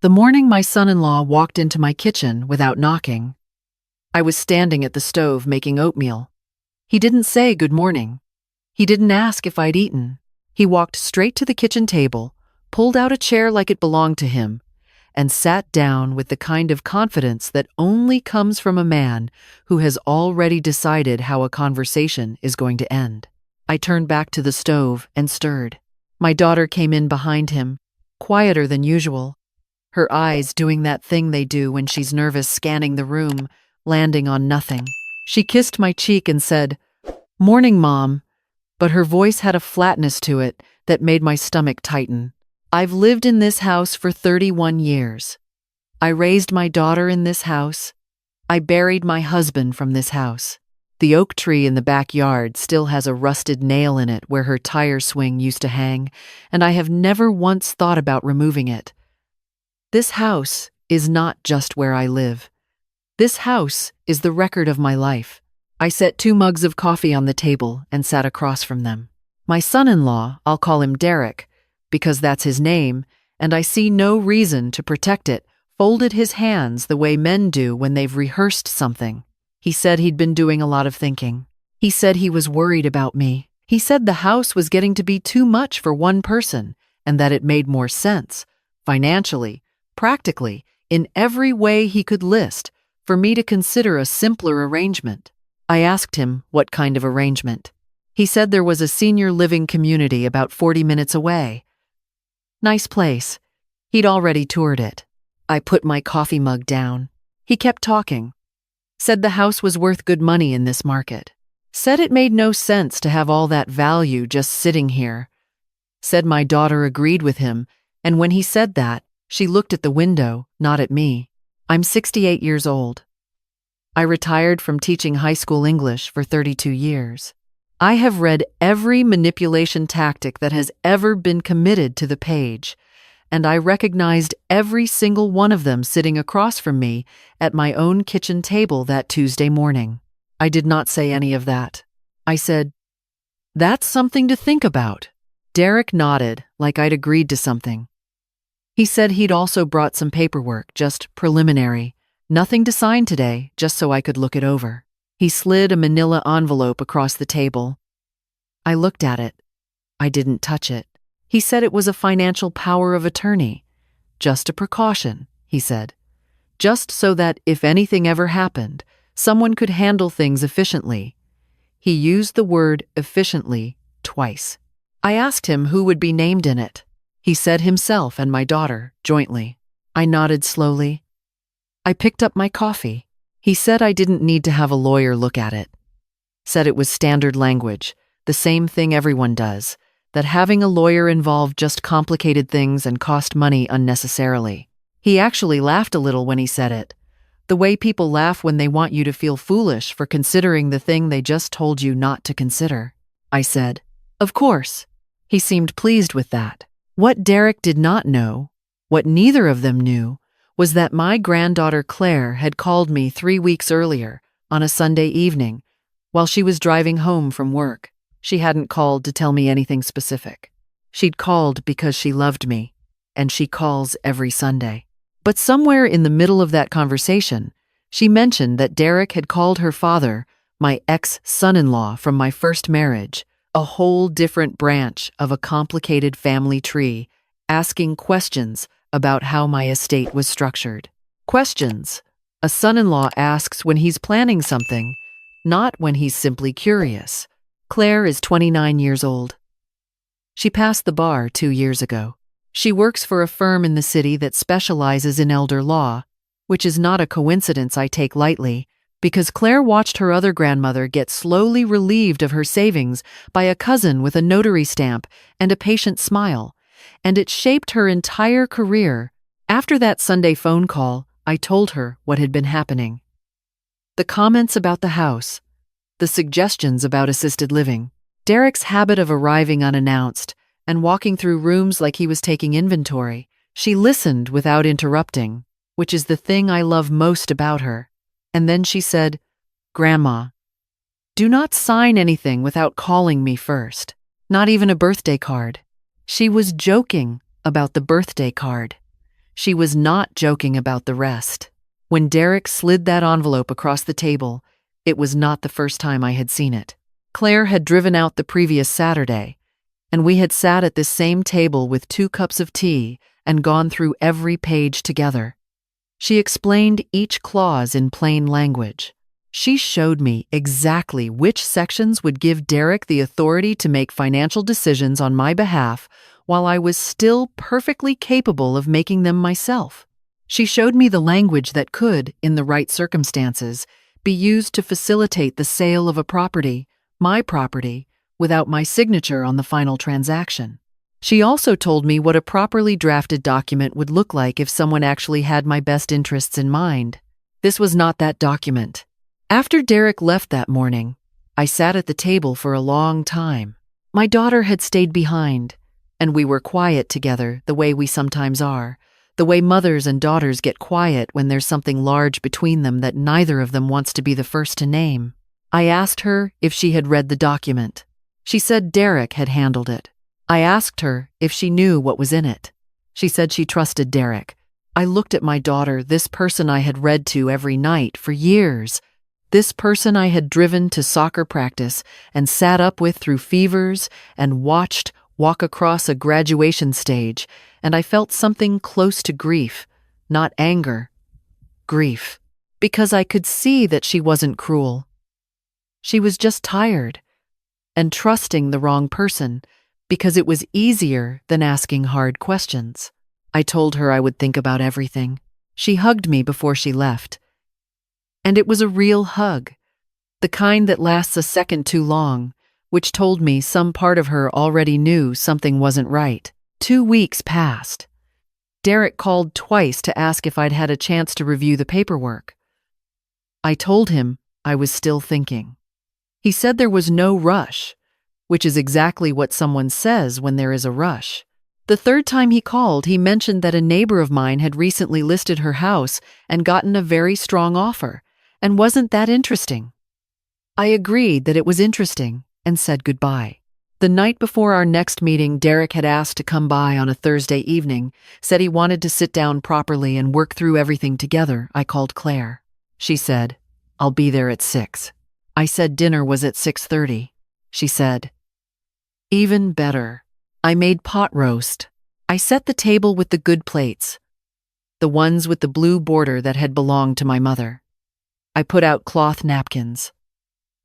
The morning my son-in-law walked into my kitchen without knocking. I was standing at the stove making oatmeal. He didn't say good morning. He didn't ask if I'd eaten. He walked straight to the kitchen table, pulled out a chair like it belonged to him, and sat down with the kind of confidence that only comes from a man who has already decided how a conversation is going to end. I turned back to the stove and stirred. My daughter came in behind him, quieter than usual, her eyes doing that thing they do when she's nervous, scanning the room, landing on nothing. She kissed my cheek and said, "Morning, Mom," but her voice had a flatness to it that made my stomach tighten. I've lived in this house for 31 years. I raised my daughter in this house. I buried my husband from this house. The oak tree in the backyard still has a rusted nail in it where her tire swing used to hang, and I have never once thought about removing it. This house is not just where I live. This house is the record of my life. I set 2 mugs of coffee on the table and sat across from them. My son-in-law, I'll call him Derek, because that's his name, and I see no reason to protect it, folded his hands the way men do when they've rehearsed something. He said he'd been doing a lot of thinking. He said he was worried about me. He said the house was getting to be too much for one person, and that it made more sense, financially, practically, in every way he could list, for me to consider a simpler arrangement. I asked him what kind of arrangement. He said there was a senior living community about 40 minutes away. Nice place. He'd already toured it. I put my coffee mug down. He kept talking. Said the house was worth good money in this market. Said it made no sense to have all that value just sitting here. Said my daughter agreed with him, and when he said that, she looked at the window, not at me. I'm 68 years old. I retired from teaching high school English for 32 years. I have read every manipulation tactic that has ever been committed to the page, and I recognized every single one of them sitting across from me at my own kitchen table that Tuesday morning. I did not say any of that. I said, "That's something to think about." Derek nodded, like I'd agreed to something. He said he'd also brought some paperwork, just preliminary. Nothing to sign today, just so I could look it over. He slid a manila envelope across the table. I looked at it. I didn't touch it. He said it was a financial power of attorney. Just a precaution, he said. Just so that if anything ever happened, someone could handle things efficiently. He used the word efficiently twice. I asked him who would be named in it. He said himself and my daughter, jointly. I nodded slowly. I picked up my coffee. He said I didn't need to have a lawyer look at it. Said it was standard language, the same thing everyone does, that having a lawyer involved just complicated things and cost money unnecessarily. He actually laughed a little when he said it, the way people laugh when they want you to feel foolish for considering the thing they just told you not to consider. I said, "Of course." He seemed pleased with that. What Derek did not know, what neither of them knew, was that my granddaughter Claire had called me 3 weeks earlier, on a Sunday evening, while she was driving home from work. She hadn't called to tell me anything specific. She'd called because she loved me, and she calls every Sunday. But somewhere in the middle of that conversation, she mentioned that Derek had called her father, my ex-son-in-law from my first marriage, a whole different branch of a complicated family tree, asking questions about how my estate was structured. Questions a son-in-law asks when he's planning something, not when he's simply curious. Claire is 29 years old. She passed the bar 2 years ago. She works for a firm in the city that specializes in elder law, which is not a coincidence I take lightly, because Claire watched her other grandmother get slowly relieved of her savings by a cousin with a notary stamp and a patient smile, and it shaped her entire career. After that Sunday phone call, I told her what had been happening. The comments about the house, the suggestions about assisted living, Derek's habit of arriving unannounced and walking through rooms like he was taking inventory. She listened without interrupting, which is the thing I love most about her. And then she said, "Grandma, do not sign anything without calling me first, not even a birthday card." She was joking about the birthday card. She was not joking about the rest. When Derek slid that envelope across the table, it was not the first time I had seen it. Claire had driven out the previous Saturday, and we had sat at this same table with 2 cups of tea and gone through every page together. She explained each clause in plain language. She showed me exactly which sections would give Derek the authority to make financial decisions on my behalf while I was still perfectly capable of making them myself. She showed me the language that could, in the right circumstances, be used to facilitate the sale of a property, my property, without my signature on the final transaction. She also told me what a properly drafted document would look like if someone actually had my best interests in mind. This was not that document. After Derek left that morning, I sat at the table for a long time. My daughter had stayed behind, and we were quiet together the way we sometimes are, the way mothers and daughters get quiet when there's something large between them that neither of them wants to be the first to name. I asked her if she had read the document. She said Derek had handled it. I asked her if she knew what was in it. She said she trusted Derek. I looked at my daughter, this person I had read to every night for years, this person I had driven to soccer practice and sat up with through fevers and watched walk across a graduation stage, and I felt something close to grief, not anger, grief, because I could see that she wasn't cruel. She was just tired and trusting the wrong person because it was easier than asking hard questions. I told her I would think about everything. She hugged me before she left. And it was a real hug, the kind that lasts a second too long, which told me some part of her already knew something wasn't right. 2 weeks passed. Derek called twice to ask if I'd had a chance to review the paperwork. I told him I was still thinking. He said there was no rush, which is exactly what someone says when there is a rush. The 3rd time he called, he mentioned that a neighbor of mine had recently listed her house and gotten a very strong offer, and wasn't that interesting? I agreed that it was interesting and said goodbye. The night before our next meeting, Derek had asked to come by on a Thursday evening, said he wanted to sit down properly and work through everything together. I called Claire. She said, "I'll be there at 6. I said dinner was at 6:30. She said, "Even better." I made pot roast. I set the table with the good plates, the ones with the blue border that had belonged to my mother. I put out cloth napkins.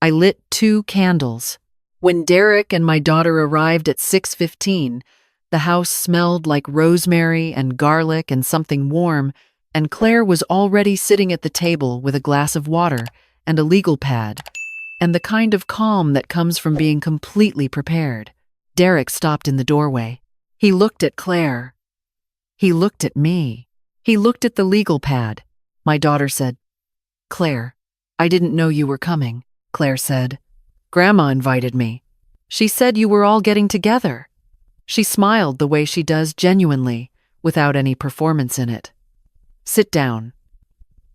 I lit 2 candles. When Derek and my daughter arrived at 6:15, the house smelled like rosemary and garlic and something warm, and Claire was already sitting at the table with a glass of water and a legal pad, and the kind of calm that comes from being completely prepared. Derek stopped in the doorway. He looked at Claire. He looked at me. He looked at the legal pad. My daughter said, "Claire, I didn't know you were coming." Claire said, "Grandma invited me. She said you were all getting together." She smiled the way she does genuinely, without any performance in it. "Sit down.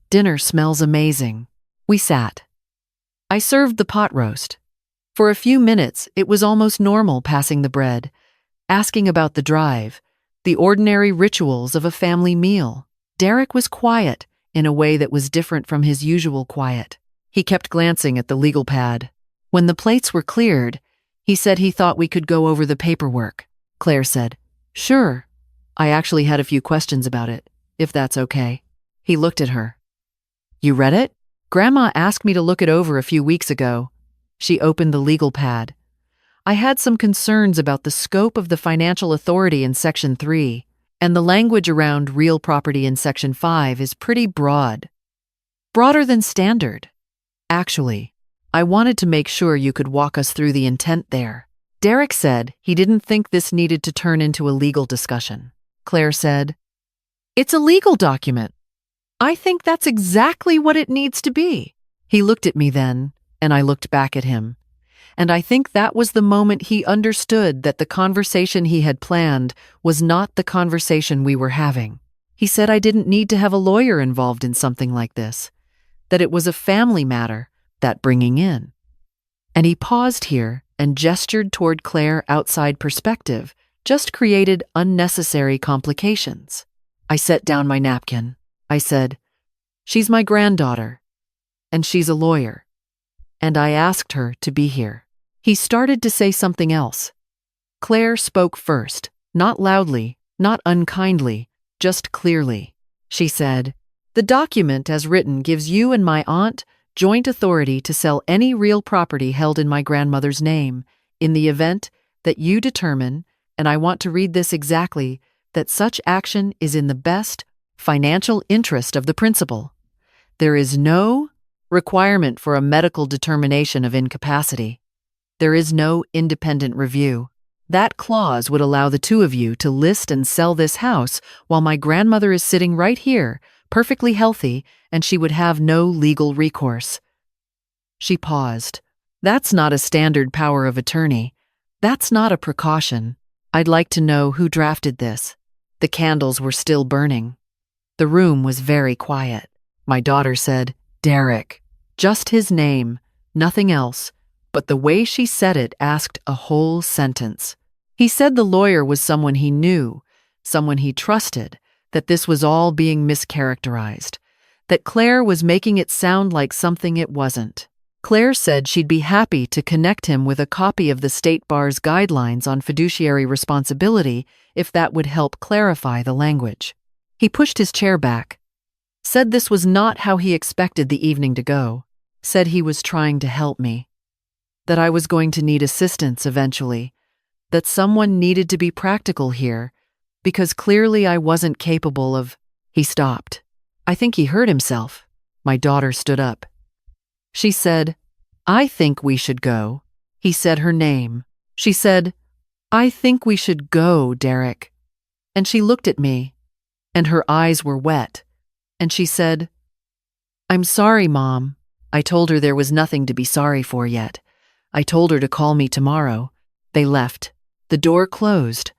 Dinner smells amazing." We sat. I served the pot roast. For a few minutes, it was almost normal passing the bread, asking about the drive, the ordinary rituals of a family meal. Derek was quiet in a way that was different from his usual quiet. He kept glancing at the legal pad. When the plates were cleared, he said he thought we could go over the paperwork. Claire said, "Sure. I actually had a few questions about it, if that's okay." He looked at her. "You read it?" "Grandma asked me to look it over a few weeks ago." She opened the legal pad. "I had some concerns about the scope of the financial authority in Section 3, and the language around real property in Section 5 is pretty broad. Broader than standard. Actually, I wanted to make sure you could walk us through the intent there." Derek said he didn't think this needed to turn into a legal discussion. Claire said, "It's a legal document. I think that's exactly what it needs to be." He looked at me then, and I looked back at him. And I think that was the moment he understood that the conversation he had planned was not the conversation we were having. He said I didn't need to have a lawyer involved in something like this, that it was a family matter, that bringing in. And he paused here and gestured toward Claire outside perspective, just created unnecessary complications. I set down my napkin. I said, "She's my granddaughter, and she's a lawyer, and I asked her to be here." He started to say something else. Claire spoke first, not loudly, not unkindly, just clearly. She said, "The document as written gives you and my aunt joint authority to sell any real property held in my grandmother's name, in the event that you determine, and I want to read this exactly, that such action is in the best financial interest of the principal. There is no requirement for a medical determination of incapacity. There is no independent review. That clause would allow the two of you to list and sell this house while my grandmother is sitting right here, perfectly healthy, and she would have no legal recourse." She paused. "That's not a standard power of attorney. That's not a precaution. I'd like to know who drafted this." The candles were still burning. The room was very quiet. My daughter said, "Derek." Just his name, nothing else, but the way she said it asked a whole sentence. He said the lawyer was someone he knew, someone he trusted, that this was all being mischaracterized, that Claire was making it sound like something it wasn't. Claire said she'd be happy to connect him with a copy of the State Bar's guidelines on fiduciary responsibility if that would help clarify the language. He pushed his chair back, said this was not how he expected the evening to go, said he was trying to help me, that I was going to need assistance eventually, that someone needed to be practical here, because clearly I wasn't capable of. He stopped. I think he heard himself. My daughter stood up. She said, "I think we should go." He said her name. She said, "I think we should go, Derek." And she looked at me, and her eyes were wet, and she said, "I'm sorry, Mom." I told her there was nothing to be sorry for yet. I told her to call me tomorrow. They left. The door closed.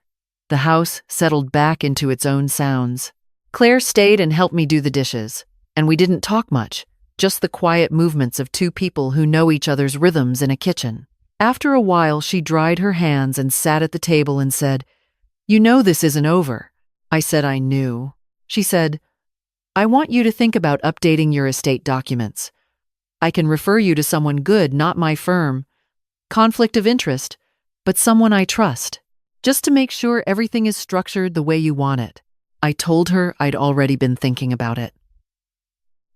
The house settled back into its own sounds. Claire stayed and helped me do the dishes, and we didn't talk much, just the quiet movements of two people who know each other's rhythms in a kitchen. After a while, she dried her hands and sat at the table and said, "You know this isn't over." I said I knew. She said, "I want you to think about updating your estate documents. I can refer you to someone good, not my firm. Conflict of interest, but someone I trust, just to make sure everything is structured the way you want it." I told her I'd already been thinking about it.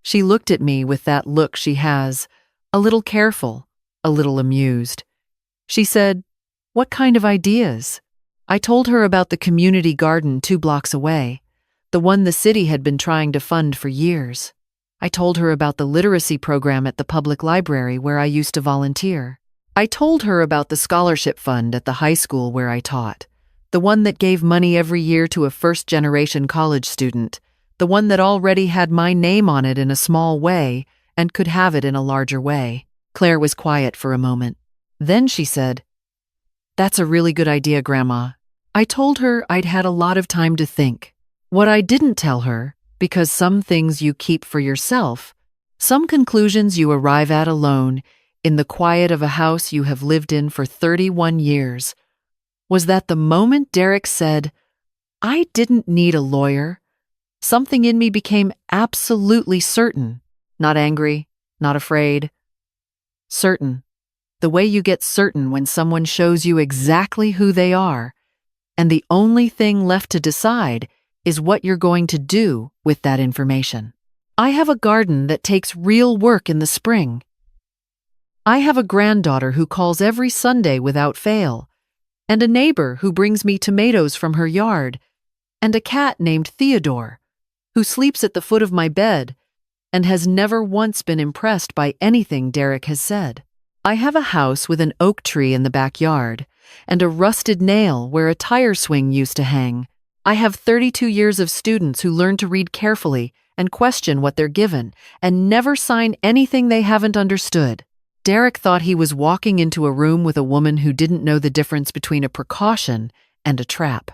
She looked at me with that look she has, a little careful, a little amused. She said, "What kind of ideas?" I told her about the community garden 2 blocks away, the one the city had been trying to fund for years. I told her about the literacy program at the public library where I used to volunteer. I told her about the scholarship fund at the high school where I taught, the one that gave money every year to a first-generation college student, the one that already had my name on it in a small way and could have it in a larger way. Claire was quiet for a moment. Then she said, "That's a really good idea, Grandma." I told her I'd had a lot of time to think. What I didn't tell her, because some things you keep for yourself, some conclusions you arrive at alone in the quiet of a house you have lived in for 31 years, was that the moment Derek said, "I didn't need a lawyer," something in me became absolutely certain, not angry, not afraid. Certain. The way you get certain when someone shows you exactly who they are, and the only thing left to decide is what you're going to do with that information. I have a garden that takes real work in the spring. I have a granddaughter who calls every Sunday without fail, and a neighbor who brings me tomatoes from her yard, and a cat named Theodore, who sleeps at the foot of my bed and has never once been impressed by anything Derek has said. I have a house with an oak tree in the backyard and a rusted nail where a tire swing used to hang. I have 32 years of students who learn to read carefully and question what they're given and never sign anything they haven't understood. Derek thought he was walking into a room with a woman who didn't know the difference between a precaution and a trap.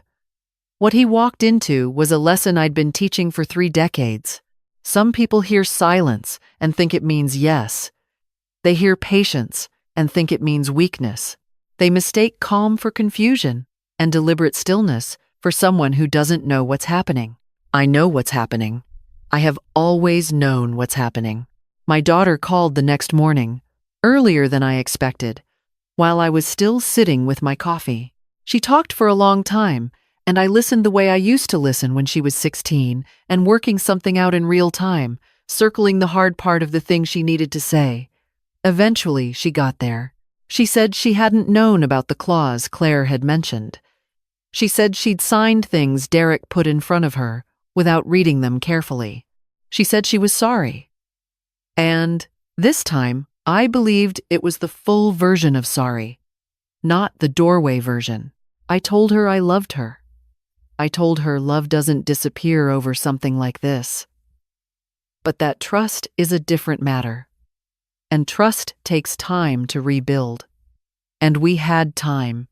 What he walked into was a lesson I'd been teaching for 3 decades. Some people hear silence and think it means yes. They hear patience and think it means weakness. They mistake calm for confusion and deliberate stillness for someone who doesn't know what's happening. I know what's happening. I have always known what's happening. My daughter called the next morning, earlier than I expected, while I was still sitting with my coffee. She talked for a long time, and I listened the way I used to listen when she was 16 and working something out in real time, circling the hard part of the thing she needed to say. Eventually, she got there. She said she hadn't known about the clause Claire had mentioned. She said she'd signed things Derek put in front of her without reading them carefully. She said she was sorry. And this time, I believed it was the full version of sorry, not the doorway version. I told her I loved her. I told her love doesn't disappear over something like this. But that trust is a different matter. And trust takes time to rebuild. And we had time.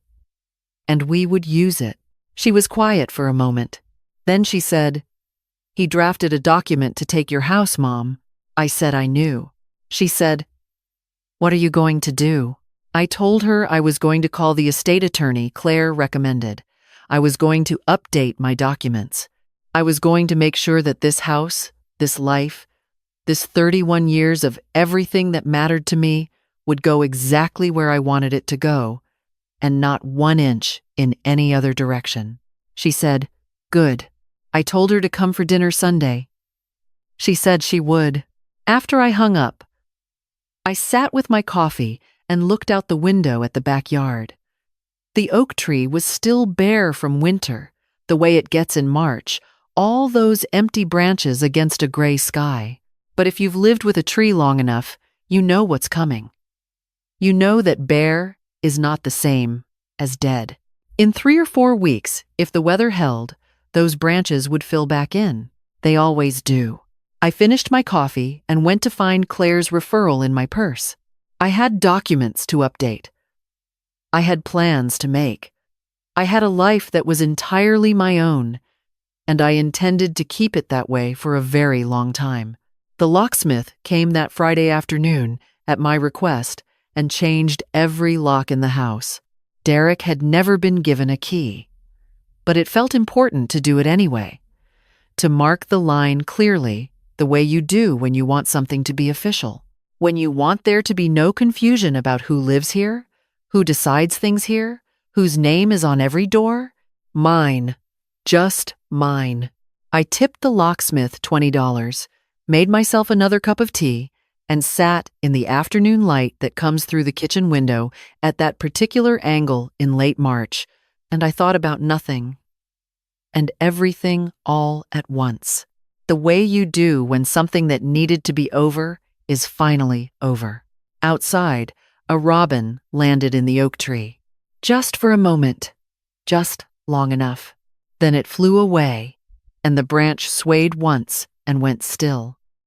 And we would use it. She was quiet for a moment. Then she said, "He drafted a document to take your house, Mom." I said I knew. She said, "What are you going to do?" I told her I was going to call the estate attorney Claire recommended. I was going to update my documents. I was going to make sure that this house, this life, this 31 years of everything that mattered to me would go exactly where I wanted it to go, and not 1 inch in any other direction. She said, "Good." I told her to come for dinner Sunday. She said she would. After I hung up, I sat with my coffee and looked out the window at the backyard. The oak tree was still bare from winter, the way it gets in March, all those empty branches against a gray sky. But if you've lived with a tree long enough, you know what's coming. You know that bare is not the same as dead. In 3 or 4 weeks, if the weather held, those branches would fill back in. They always do. I finished my coffee and went to find Claire's referral in my purse. I had documents to update. I had plans to make. I had a life that was entirely my own, and I intended to keep it that way for a very long time. The locksmith came that Friday afternoon at my request and changed every lock in the house. Derek had never been given a key, but it felt important to do it anyway, to mark the line clearly, the way you do when you want something to be official. When you want there to be no confusion about who lives here, who decides things here, whose name is on every door. Mine. Just mine. I tipped the locksmith $20, made myself another cup of tea, and sat in the afternoon light that comes through the kitchen window at that particular angle in late March, and I thought about nothing and everything all at once. The way you do when something that needed to be over is finally over. Outside, a robin landed in the oak tree. Just for a moment. Just long enough. Then it flew away, and the branch swayed once and went still.